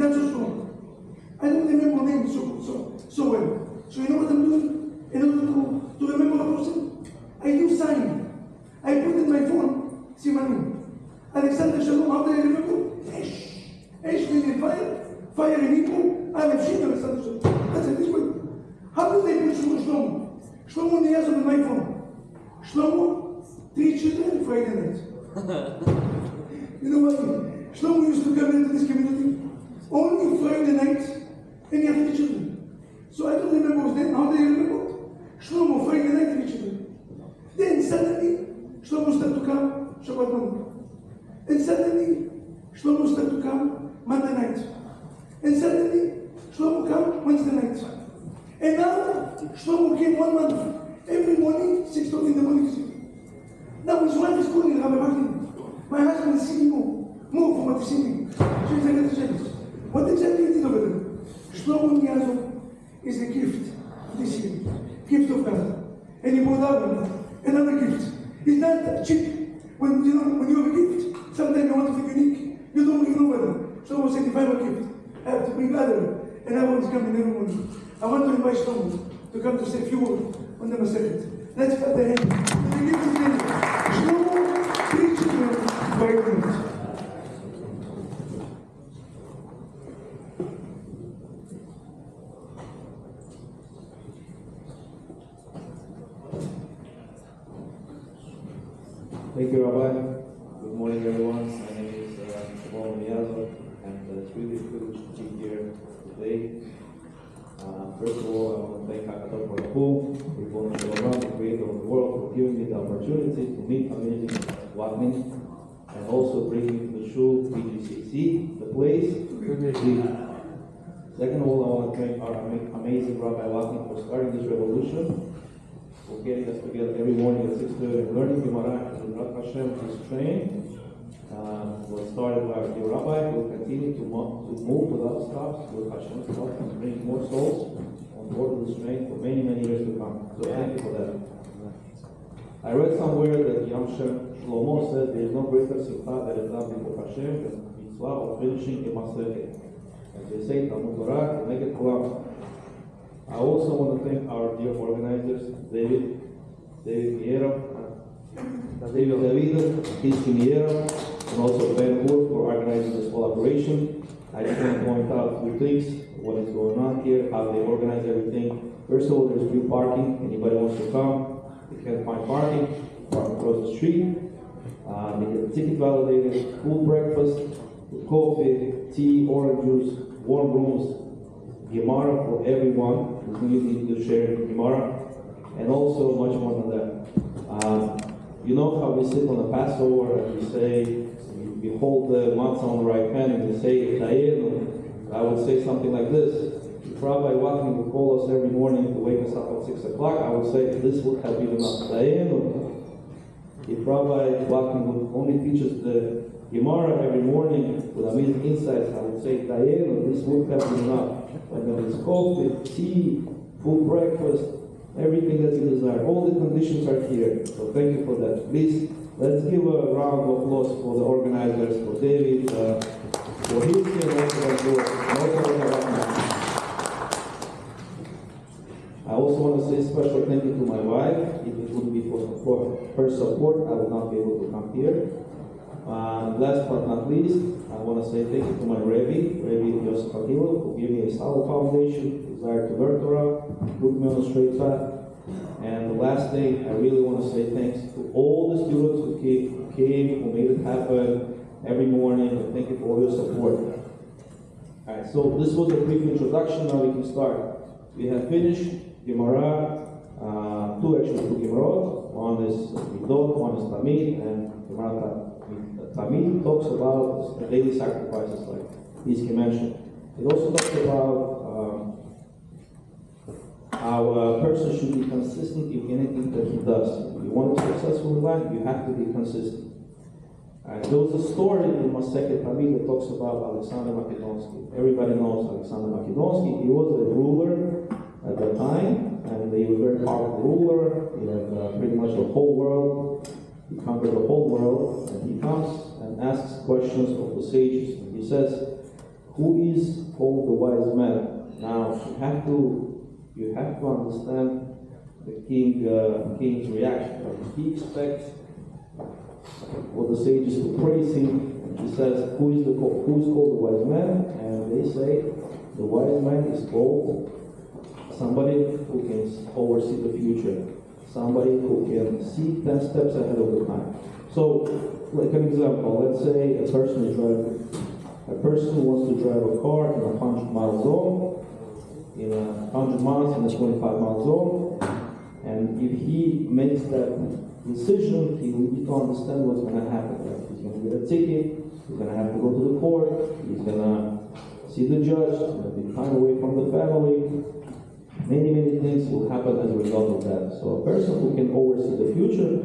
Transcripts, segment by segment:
not so strong. I don't remember names so well. So you know what I'm doing? In order to remember a person, I do sign. I put in my phone, Simanim. Alexander Shalom, how do I remember? Esh. Esh meaning fire. Fire in Hebrew. Aleph Shin, Alexander Shalom. That's it, this way. How do they put Shlomo? Shlomo Niyazov in my phone. Shlomo, 3 children, Friday night. You know what? Shlomo used to come into this community only Friday night, and he had 3 children. So I don't remember his name. How do you remember? Shlomo, Friday night, 3 children. Then suddenly, Shlomo started to come Shabbat morning. And suddenly, Shlomo started to come Monday night. And suddenly, Shlomo came Wednesday night. And now, Shlomo came 1 month. Every morning, 6:30 in the morning. Now his wife is calling Rabbi Vaknin. My husband is seeing more from what he's seeing. She's like, what exactly is it over there? Shlomo Niyazov is a gift this year. Gift of God. And he brought out another gift. It's not cheap. When you have a gift, sometimes you want to be unique. You don't even know whether. Shlomo said, if I have a gift, I have to bring other. And everyone's coming every morning. I want to invite Shlomo to come to say a few words on the mesechta. Let's put the hand. Shlomo, preach to very good. Thank you, Rabbi. Good morning, everyone. My name is Shlomo Niyazov, and it's really a privilege to be here today. First of all, I want to thank Hakadosh Baruch Hu, the creator of the world, for giving me the opportunity to meet amazing Vaknin, and also bring me to the shul, PGCC, the place to live. Second of all, I want to thank our amazing Rabbi Vaknin for starting this revolution, for getting us together every morning at 6:30 and learning Gemara and Rat Hashem is trained. Was started by our dear Rabbi, who will continue to move without stops with Hashem's help and bring more souls on board of this train for many, many years to come. So thank you for that. I read somewhere that Yamshem Shlomo said there is no greater simcha that is done before Hashem than the mitzvah of finishing a mesechta. As they say, Talmud Torah, make it Kulam. I also want to thank our dear organizers, David Vieira, Kiski Miera, and also Ben Wood for organizing this collaboration. I just want to point out a few things, what is going on here, how they organize everything. First of all, there's free parking. Anybody wants to come, they can't find parking, park across the street. They get the ticket validated, full breakfast, coffee, tea, orange juice, warm rooms, Gemara for everyone who's needing to share Gemara, and also much more than that. You know how we sit on the Passover and we say, we hold the matzah on the right hand and we say, Dayenu. I would say something like this. If Rabbi Vaknin would call us every morning to wake us up at 6 o'clock, I would say, this would have been enough. Dayenu. If Rabbi Vaknin would only teach us the Gemara every morning with amazing insights, I would say, Dayenu, this would have been enough. And then there's coffee, tea, full breakfast, everything that you desire. All the conditions are here. So thank you for that. Please, let's give a round of applause for the organizers, for David, for his team, and also I also want to say a special thank you to my wife. If it wouldn't be for her support, I would not be able to come here. Last but not least, I want to say thank you to my Rabbi Yosef Akilov, who gave me a solid foundation, desire to learn Torah, put me on the straight path. And the last thing, I really want to say thanks to all the students who came, who made it happen every morning, and thank you for all your support. Alright, so this was a brief introduction, now we can start. We have finished Gemara, two Gemarot. One is Midot, one is Tamid, and Gemara Tamid talks about the daily sacrifices, like Iski mentioned. It also talks about how a person should be consistent in anything that he does. If you want to be successful in life, you have to be consistent. There was a story in Masechet Tamid that talks about Alexander Makedonsky. Everybody knows Alexander Makedonsky. He was a ruler at that time, and he was a very powerful ruler. He had pretty much the whole world. He conquered the whole world, and he comes and asks questions of the sages. And he says, who is called the wise man? Now, you have to understand the king's reaction. He expects for the sages to praise him. He says, who is called the wise man? And they say, the wise man is called somebody who can oversee the future, somebody who can see 10 steps ahead of the time. So, like an example, let's say a person wants to drive a car in a 100-mile zone, in a 100 miles in a 25-mile zone, and if he makes that decision, he will need to understand what's going to happen. Like he's going to get a ticket, he's going to have to go to the court, he's going to see the judge, he's going to be time away from the family. Many things will happen as a result of that. So a person who can oversee the future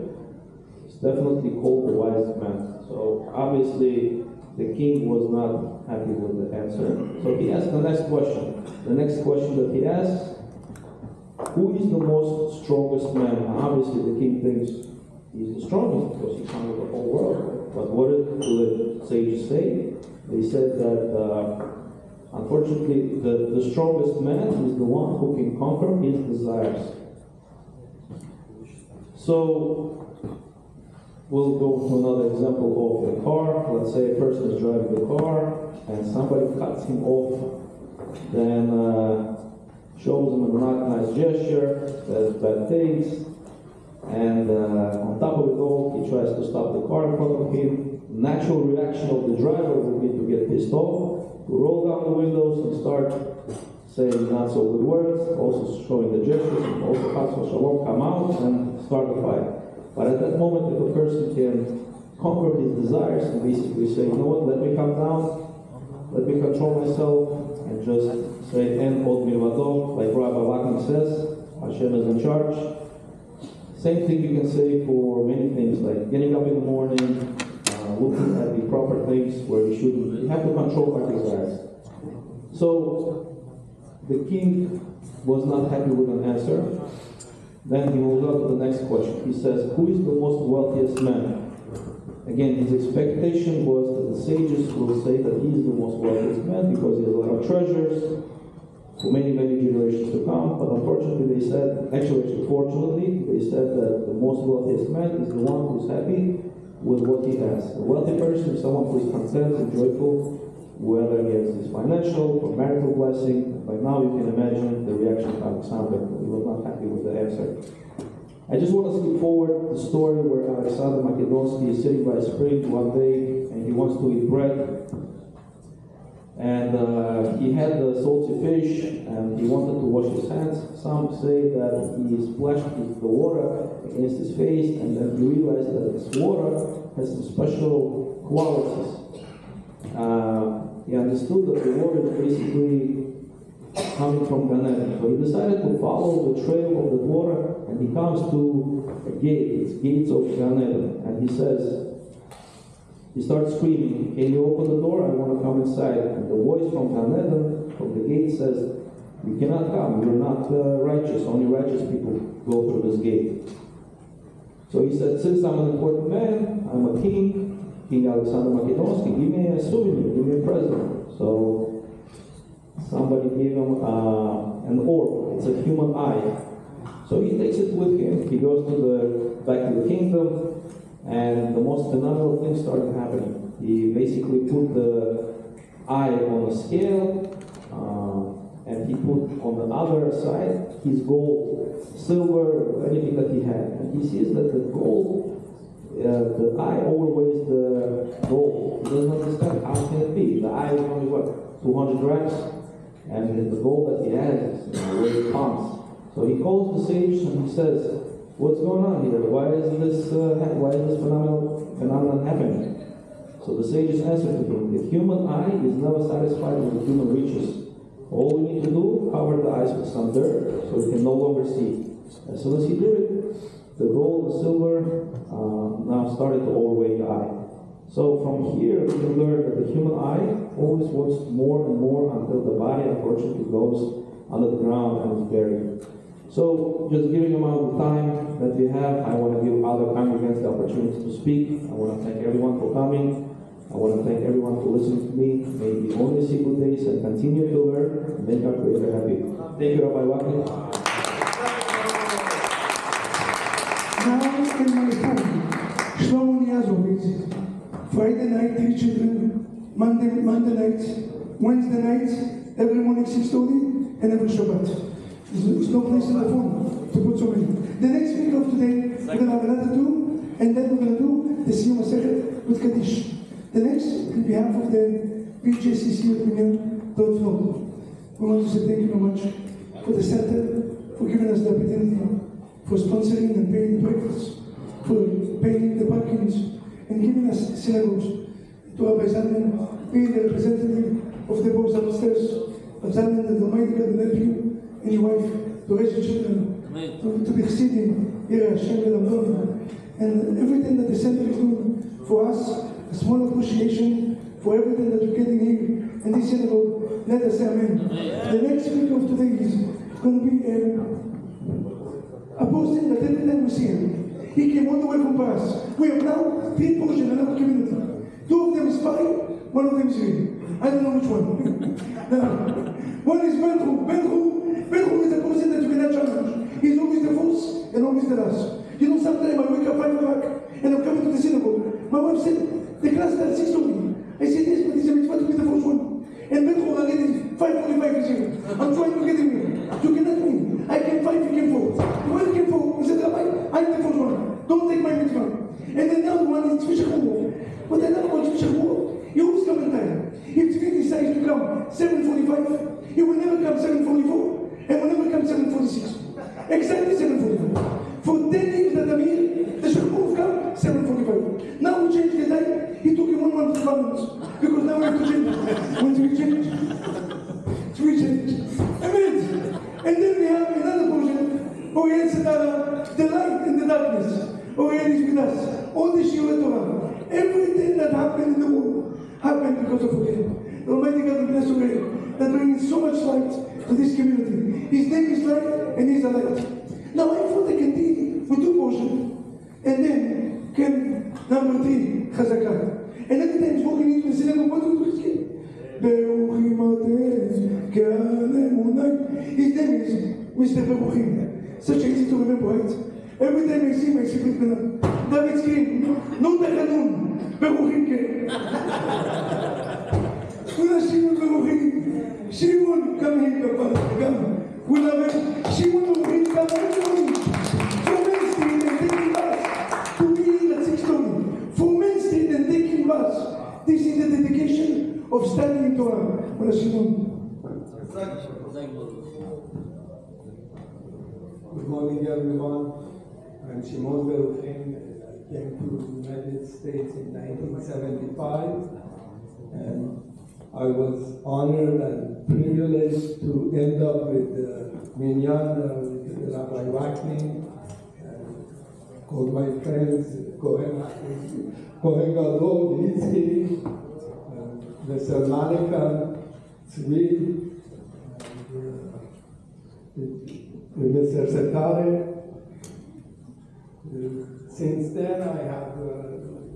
is definitely called the wise man. So obviously the king was not happy with the answer. So he asked the next question. The next question that he asks, who is the most strongest man? Obviously the king thinks he's the strongest because he conquered the whole world. But what did the sages say? They said that unfortunately, the strongest man is the one who can conquer his desires. So, we'll go to another example of a car. Let's say a person is driving the car and somebody cuts him off, then shows him a not nice gesture, says bad things, and on top of it all, he tries to stop the car in front of him. Natural reaction of the driver would be to get pissed off, to roll down the windows and start saying not so good words, also showing the gestures, and also Chas Shalom come out and start the fight. But at that moment, if a person can conquer his desires and basically say, you know what, let me calm down, let me control myself, and just say, En od milvado, like Rabbi Vaknin says, Hashem is in charge. Same thing you can say for many things, like getting up in the morning, looking at the proper things where we shouldn't. You have to control our desires. So the king was not happy with an answer. Then he moves on to the next question. He says, who is the most wealthiest man? Again, his expectation was that the sages will say that he is the most wealthiest man because he has a lot of treasures for many generations to come. But unfortunately, they said, fortunately, they said that the most wealthiest man is the one who's happy with what he has. A wealthy person is someone who is content and joyful, whether he has his financial or marital blessing. By now you can imagine the reaction of Alexander. He was not happy with the answer. I just want to skip forward the story where Alexander Makedonsky is sitting by a spring one day and he wants to eat bread. And he had the salty fish and he wanted to wash his hands. Some say that he splashed the water against his face and then he realized that this water has some special qualities. He understood that the water is basically coming from Gan Eden. So he decided to follow the trail of the water and he comes to a gate, it's gates of Gan Eden. And he says, he starts screaming, can you open the door? I want to come inside. And the voice from Gan Eden, from the gate says, you cannot come, you're not righteous, only righteous people go through this gate. So he said, since I'm an important man, I'm a king, King Alexander Makedonsky, give me a souvenir, give me a present. So somebody gave him an orb, it's a human eye. So he takes it with him, he goes back to the kingdom, and the most phenomenal thing started happening. He basically put the eye on a scale, and he put on the other side his gold, silver, anything that he had. And he sees that the gold, the eye overweighs the gold. He doesn't understand how can it be. The eye is only what, 200 grams? And the gold that he has weighs tons. So he calls the sage and he says, what's going on here? Why is this phenomenon happening? So the sages answered to him, the human eye is never satisfied with the human riches. All we need to do, cover the eyes with some dirt so we can no longer see. As soon as he did it, the gold and silver now started to overweigh the eye. So from here we can learn that the human eye always wants more and more until the body unfortunately goes under the ground and is buried. So just giving amount of time that we have, I want to give other congregants the opportunity to speak. I want to thank everyone for coming. I want to thank everyone for listening to me. May it be only a single days and continue to learn and make our Creator happy. Thank you, Rabbi Vaknin. Now in my home, Shlomo Niazovitz, Friday night, 3 children, Monday night, Wednesday night, every morning 6:30, and every Shabbat. There's no place in the phone to put so many. The next week of today, we're going to have another 2, and then we're going to do the Sium with Kaddish. The next, on behalf of the BJCC Opinion, don't know. We want to say thank you very much for the center, for giving us the opportunity, for sponsoring and paying the breakfast, for paying the parkings, and giving us synagogues. To Rabbi Zalman, being the representative of the boys upstairs, Rabbi Zalman, the Almighty God will help you and your wife to raise your children, to be Chassidim, Yireh Hashem, and everything that the center is doing for us. A small appreciation for everything that you're getting here in this synagogue. Let us say amen. The next week of today is going to be a person that every time we see him, he came all the way from Paris. We have now 3 portions in our community. 2 of them is Paris, 1 of them is here. I don't know which one. Now, one is Benru. Benru is a person that you cannot challenge. He's always the first and always the last. You know, sometimes I wake up 5 o'clock and I'm coming to the synagogue. My wife said, the class starts 6:30. I said, yes, but it's a mitzvah to be the first one. And Benru already 5:45 is here. I'm trying to get him here. You cannot win. I came 5, he came 4. When he came 4, he said, Rabbi, I'm the first one. Don't take my mitzvah. And then the other one is Tzvi. But I don't know what Tzvi. He always come in time. If Tzvi decides to come 7:45, he will never come 7:44, and will never come 7:46. Exactly 7:45. For 10 years that I'm here, the Shachmur come 7:45. Now we change the time. He took him 1 month to come because now we have to change. Once we change, Amen. And then we have another portion. Oriel Sedara, the light in the darkness. Oriel is with us. All the Shiur Torah. Everything that happened in the world happened because of Oriel. The Almighty God will bless Oriel. That brings so much light to this community. His name is light and he's a light. Now I thought I can deal with 2 portions. And then came number 3, Chazakah. And every time he's walking into the synagogue, what do we do? His name is Mr. Beruchim. Such easy to remember, right? Every time I see him, I see him. David scream, no Tachanun, Beruchim ke. Kula Shimon Beruchim. Shimon, come here, come. Kula Shimon Beruchim, come. For Main Street and taking bus to be here at 6:30. For Main Street and taking bus. This is the dedication of studying Torah. Kula Shimon. Good morning, everyone. I'm Shimon Beruchim. I came to the United States in 1975, and I was honored and privileged to end up with the minyan with Rabbi Vaknin, and all my friends, Kohen Gadol, Yitzki, Mr. Malika, Tzvi, Mr. Setare. Since then,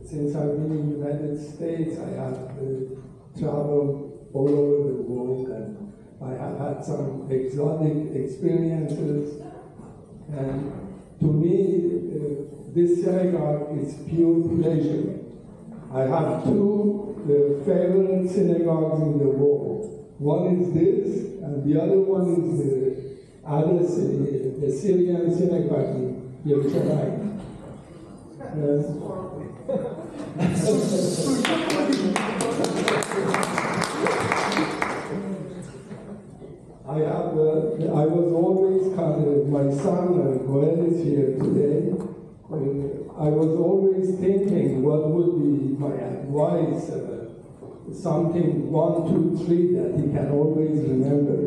since I've been in the United States, I have traveled all over the world, and I have had some exotic experiences. And to me, this synagogue is pure pleasure. I have 2 favorite synagogues in the world. One is this, and the other one is the Syrian synagogue in Yerushalayim. I was always kind of, my son Goel is here today. I was always thinking what would be my advice, something 1, 2, 3 that he can always remember.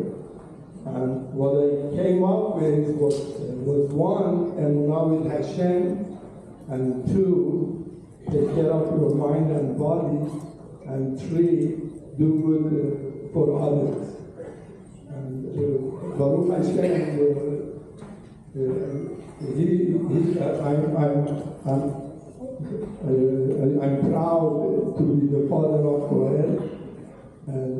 And what I came up with was 1, emunah with Hashem, and 2, take care of your mind and body, and 3, do good for others. And Baruch Hashem, I'm proud to be the father of Kohen, and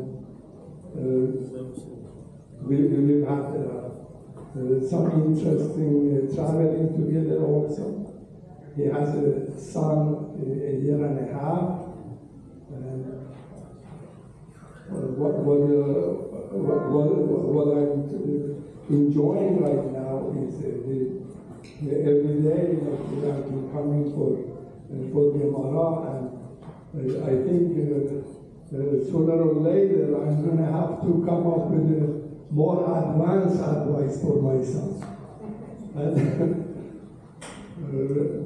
we've had some interesting traveling together also. He has a son a year and a half, and what I'm enjoying right now is every day I've been coming for the Mara, and I think sooner or later I'm going to have to come up with a more advanced advice for my son.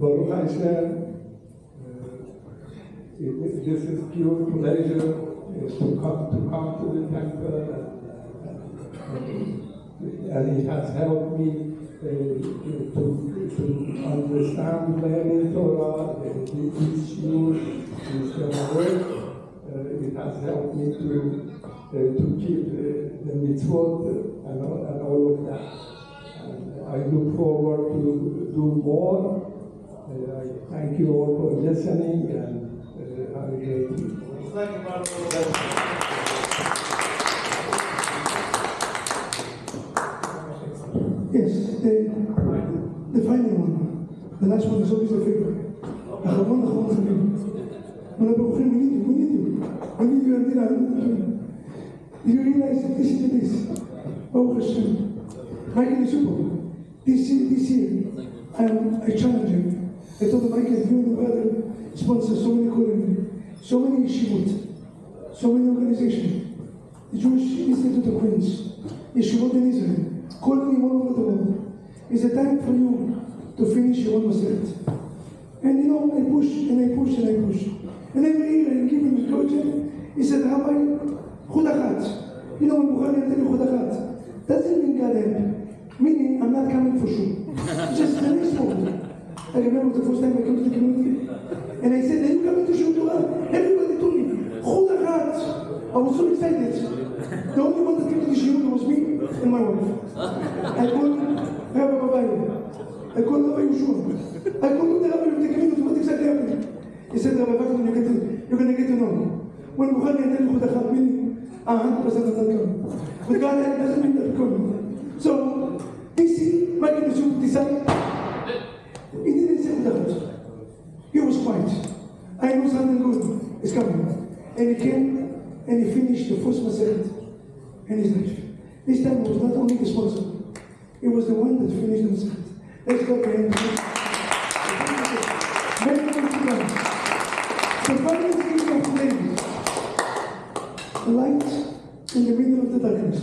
Baruch Hashem, this is pure pleasure to come to the temple, and it has helped me to understand learning Torah, this Sium, this work. It has helped me to keep the mitzvot and all of that. And I look forward to do more. I thank you all for listening, and have a great week. Yes, the final one. The last one is always the favorite. We need you. Do you realize that this is this? Oh, Hashem. Michael is super. This year, I challenge him. I told him, Michael, you and the brother sponsor so many Korean, so many yeshivot, so many organizations. The Jewish Institute of Queens, yeshivot in Israel, calling him all over the world. It's a time for you to finish your own mesechta. And I push and I push and I push. And every year I give him a project. He said, Rabbi, chudachat. When Bukhari tell you chudachat, doesn't mean God help. Meaning, I'm not coming for sure. Just the next moment. I remember the first time I came to the community, and I said, are you coming to Shul Torah? Everybody told me, chudachat. I was so excited. The only one that came to the Shul was me and my wife. I called Rabbi Babaye. I called Rabbi Yeshua. I called the Rabbi of the community. What exactly happened? He said, Rabbi Vaknin, you're going to get to know. When Bukhari and Elul Chudachat, meaning 100% of that coming. But God doesn't mean that coming. So, this Michael Yeshua decided, he didn't say Chudachat. He was quiet. I know something good is coming. And he came and he finished the first mesechta in his life. This time it was not only the sponsor, it was the one that finished the mesechta. Let's go for him. Many more to come. The final thing of today, light in the middle of the darkness.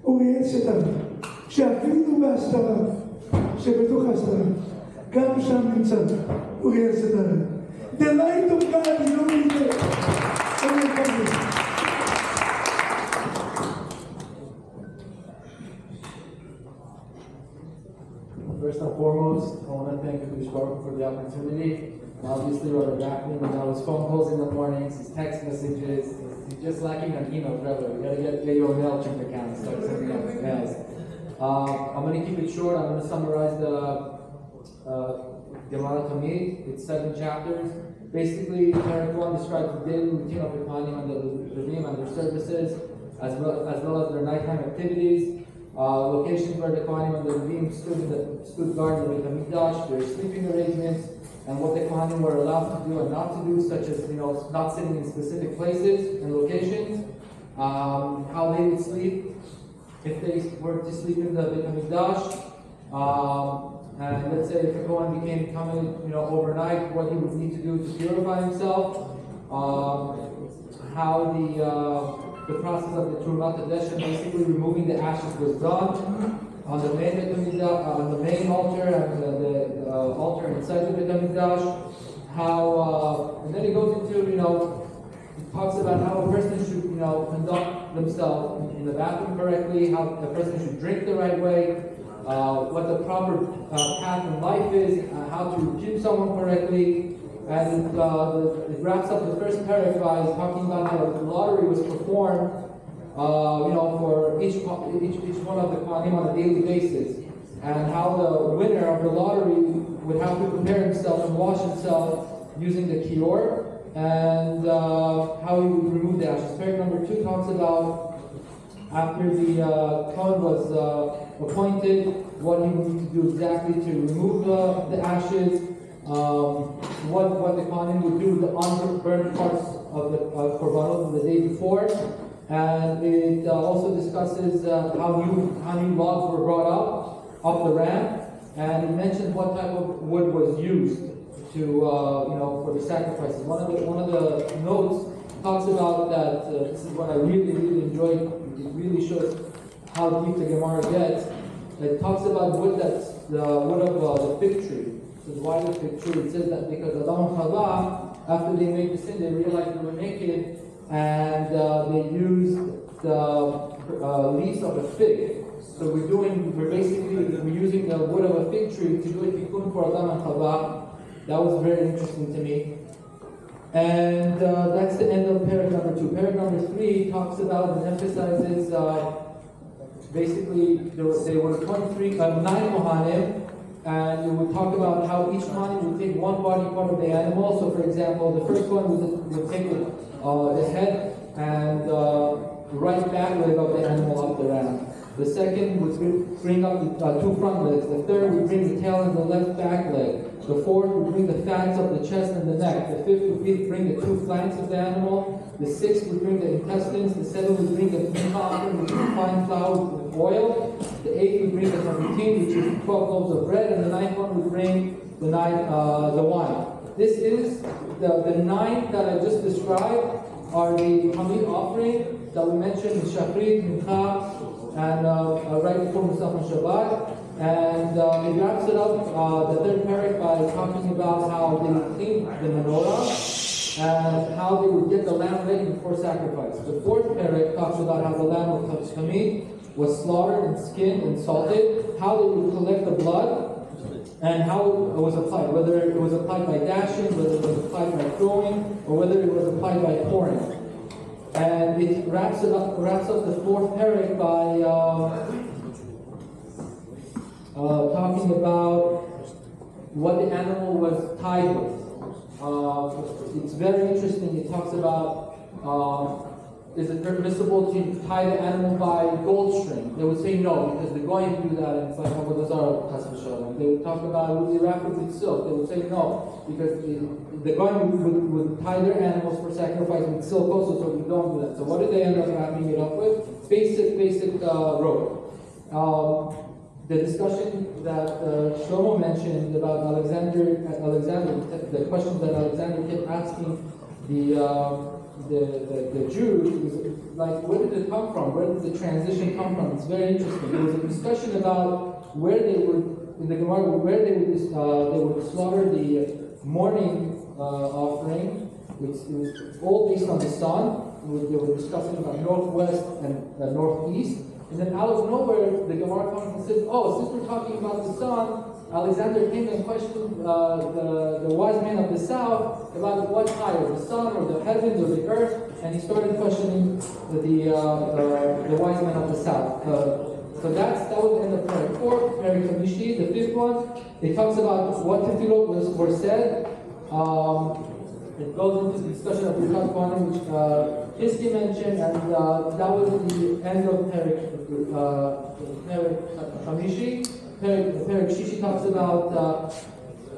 אוריאל סתר, שאפילו בהסתרה, שבתוך ההסתרה, גם שם נמצא אוריאל סתר. The light of God is only there. First and foremost, I want to thank Rabbi Vaknin for the opportunity. Obviously, Rabbi Vaknin, his phone calls in the mornings, his text messages. He's just lacking an email, brother. We got to get your MailChimp account and start sending out emails. I'm going to keep it short. I'm going to summarize the Gemara Tamid. It's 7 chapters. Basically, Parak 1 describes the daily routine of the Kohanim and the Levim and their services, as well as their nighttime activities. Locations where the Kohanim and the Levim stood guard in the Beit HaMikdash, their sleeping arrangements, and what the Kohanim were allowed to do and not to do, such as not sitting in specific places and locations, how they would sleep if they were to sleep in the Beit HaMikdash, and let's say if a Kohen became coming overnight, what he would need to do to purify himself, how the process of the Trumat Hadesha, basically removing the ashes, was done on the main altar and the altar inside the Beit HaMikdash. And then he goes into, he talks about how a person should, conduct themselves in the bathroom correctly, how a person should drink the right way, what the proper path in life is, how to treat someone correctly. And it wraps up the first paragraph by talking about how the lottery was performed, for each one of the Kohanim on a daily basis, and how the winner of the lottery would have to prepare himself and wash himself using the kior, and how he would remove the ashes. Parak number 2 talks about after the Kohen was appointed, what he would need to do exactly to remove the ashes, what the Kohen would do with the unburned parts of the korbanot of the day before, and it also discusses how new logs were brought up the ram, and it mentions what type of wood was used to for the sacrifices. One of the notes talks about that. This is what I really enjoyed. It really shows how deep the Gemara gets. It talks about wood that's the wood of the fig tree. It says, why the fig tree? It says that because Adam and Chava, after they made the sin, they realized they were naked, and they used the leaves of a fig. So we're using the wood of a fig tree to do a tikkun for Adam and Chava. That was very interesting to me. And that's the end of parak number 2. Parak number 3 talks about and emphasizes basically there were 9 Kohanim, and it would talk about how each Kohanim would take one body part of the animal. So for example, the first one would take the head and right back leg of the animal up the ram. The second would bring up the 2 front legs. The third would bring the tail and the left back leg. The fourth would bring the fats of the chest and the neck. The fifth would bring the 2 flanks of the animal. The sixth would bring the intestines. The seventh would bring the thin offering, which is fine flour with oil. The eighth would bring the chavitin, which is 12 loaves of bread. And the ninth one would bring the wine. This is the 9 that I just described are the Hamid offering that we mentioned in Shachrit, Mincha, and right before Musaf and Shabbat. And it wraps it up, the third parak, by talking about how they would clean the menorah and how they would get the lamb ready before sacrifice. The fourth parak talks about how the lamb of Hamid was slaughtered and skinned and salted, how they would collect the blood, and how it was applied, whether it was applied by dashing, whether it was applied by throwing, or whether it was applied by pouring. And it wraps up the fourth parak by talking about what the animal was tied with. It's very interesting. It talks about is it permissible to tie the animal by gold string? They would say no, because the Goyim do that, and it's like Avodah Zarah. They would talk about would they wrap it with silk? They would say no, because the Goyim would tie their animals for sacrifice with silk also, so we don't do that. So what did they end up wrapping it up with? Basic rope. The discussion that Shlomo mentioned about Alexander, the questions that Alexander kept asking the Jews, was like, where did it come from? Where did the transition come from? It's very interesting. There was a discussion about where they would, in the Gemara, where they would slaughter the morning offering, which was all based on the sun. They were discussing about northwest and northeast. And then out of nowhere, the Gemara comes and says, oh, since we're talking about the sun, Alexander came and questioned the wise men of the south about what's higher, the sun or the heavens or the earth, and he started questioning the wise men of the south. So that was the end of parak 4. Parak Khamishi, the 5th one, it talks about what tefillot were said. It goes into the discussion of Birkat Kohanim, which Hiski mentioned, and that was the end of Parak Khamishi. Parak Shishi talks about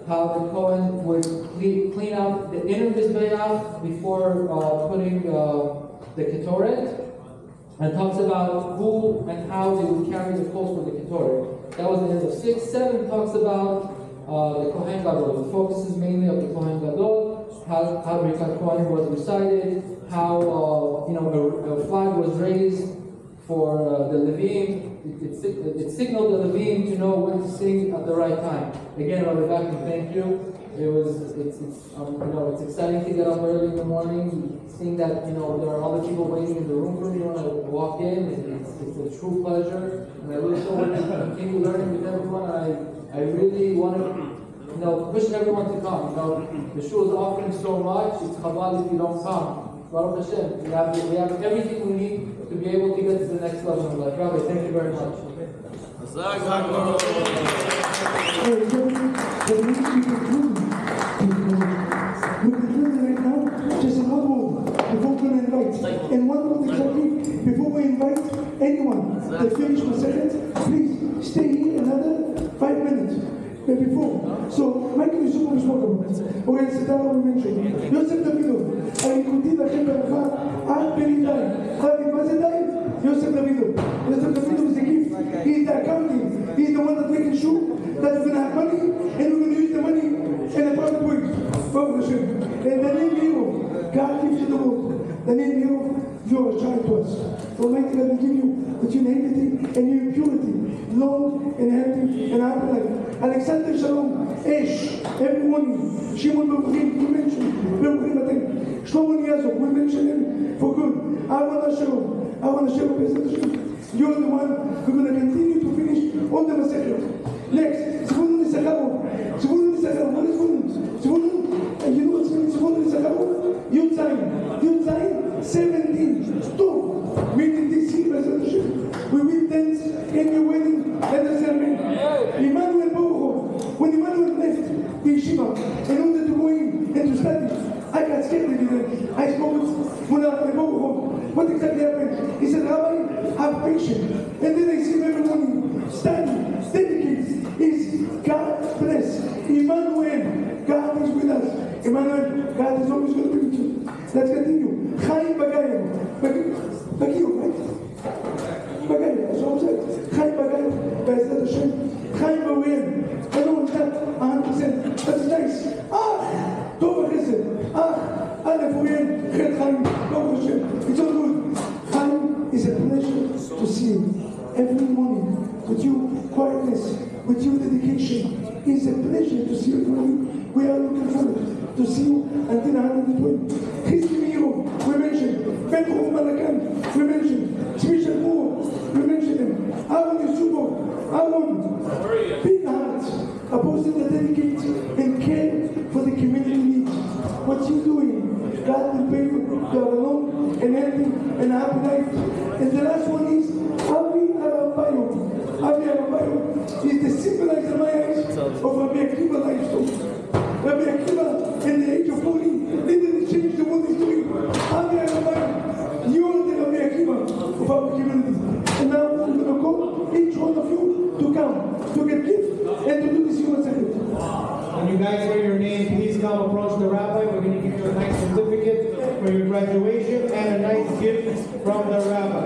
how the Kohen would clean out the inner Mizbeach before putting the Ketoret, and talks about who and how they would carry the coals for the Ketoret. That was the end of 6. 7 talks about the Kohen Gadol. The focus is mainly of the Kohen Gadol, how Birkat Kohanim was recited, how a flag was raised for the Levim. It signaled the Levim to know when to sing at the right time. Again, Rabbi Vaknin, thank you. It's exciting to get up early in the morning, seeing that there are other people waiting in the room for me when I walk in. It's a true pleasure, and I really want to continue learning with everyone. I really want to push everyone to come. The shul is offering so much. It's chabad if you don't come. Baruch Hashem, we have everything we need to be able to get to the next level in life. Rabbi, thank you very much. that we can conclude. We conclude right now, just another one before we're going to invite. And one more exactly, before we invite anyone that finish mesechta, please stay here another 5 minutes. Before. So, Michael is super responsible. We're going to sit down and mention. Yosef Davido, הליכודי לכם ברכה, עד בלידי. David, מה זה די? Yosef Davido. Yosef Davido is a gift. He is the accounting. He is the one that's making sure that we're going to have money and we're going to use the money in a private way. Baruch Hashem. And the name Hero, God gives you the world. The name Hero, you are a child to us. Almighty God will give you between enmity and your purity, long and healthy and happy life. Alexander Shalom, Esh, every morning, Shimon Baruchim, we mention, Baruchim Atem, Shlomo Niyazov, we mention him for good. Aaron Hashem, you're the one we're going to continue to finish on the mesechta. Next, Zevulun Issachar. Zevulun Issachar, what is Zevulun? And you know what's meaning Zevulun Issachar? Yud Zayin, 17, stop. Meaning this year, we will dance in your wedding at the ceremony. Emmanuel Baruch, when Emmanuel left the yeshiva in order to go in and to study, I got scared of it. I spoke with Rabbi Vaknin. What exactly happened? He said, Rabbi, have patience. And then I see him every morning study, dedicate. Is God bless. Emmanuel, God is with us. Emmanuel, God is always going to be with you. Let's continue. Chaim Bagayim. Bagayim, right? Bagayim, that's what I'm saying. Chaim Bagayim, Be'ezrat Hashem. Chaim Bagayim. I know it's not 100%. That's nice. Tov HaChesed. Aleph Bagayim, Chet Chaim, Baruch Hashem. It's all good. Chaim is a pleasure to see you. Every morning, with your quietness, with your dedication. It's a pleasure to see you every morning. We are looking forward to see you until 120. History Hero, we mentioned. Ben Malakan, we mentioned. Special Moore, we mentioned him. Aaron Yusufov, Aaron, big heart, a person that dedicates and care for the community needs. What you're doing, God will pay you to have a long and healthy and happy life. And the last one is Avi Arabayo. Avi Arabayo is the symbolizer in my eyes of Rabbi Akiva life story. Rabbi Akiva, in the age of 40, didn't change the world history. Avi Arabayo, you are the Rabbi Akiva of our community. And now we're going to call each one of you to come, to get gift, and to do this human secret. When you guys hear your name, please come approach the rabbi. We're going to give you a nice certificate for your graduation and a nice gift from the rabbi.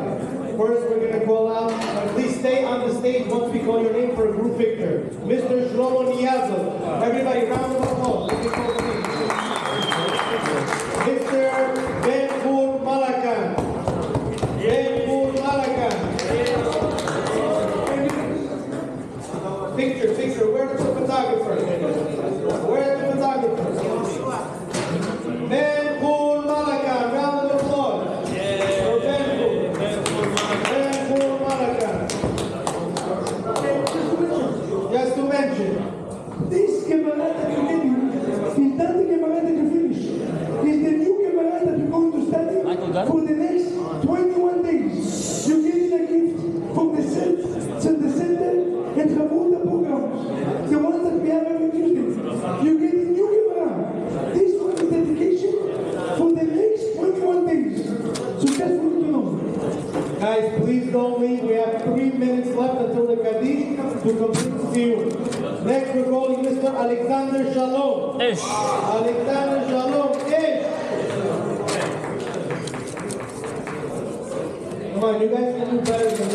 First, we're going to call out, please stay on the stage once we call your name for a group picture. Mr. Shlomo Niyazov. Everybody, round of applause. Mr. Ben-Hur Malakan. Ben-Hur Malakan. Picture. Where's the photographer? Where's the photographer? Ben-Hur Malakan. Round of applause. For Ben-Hur. Ben-Hur Malakan. Just to mention. This Gemara that you gave you is not the Gemara that you finish. It's the new Gemara that you're going to study for the next 21 days. You're getting a gift from the center and Chavruta programs, the ones that we have every Tuesday. You're getting new Gemara. This one is dedication for the next 21 days. So just for you to know. Guys, please don't leave. We have 3 minutes left until the Kaddish to complete Sium. Next, we're calling Mr. Alexander Shalom. Ish. Alexander Shalom. Ish. Come on, you guys can do better than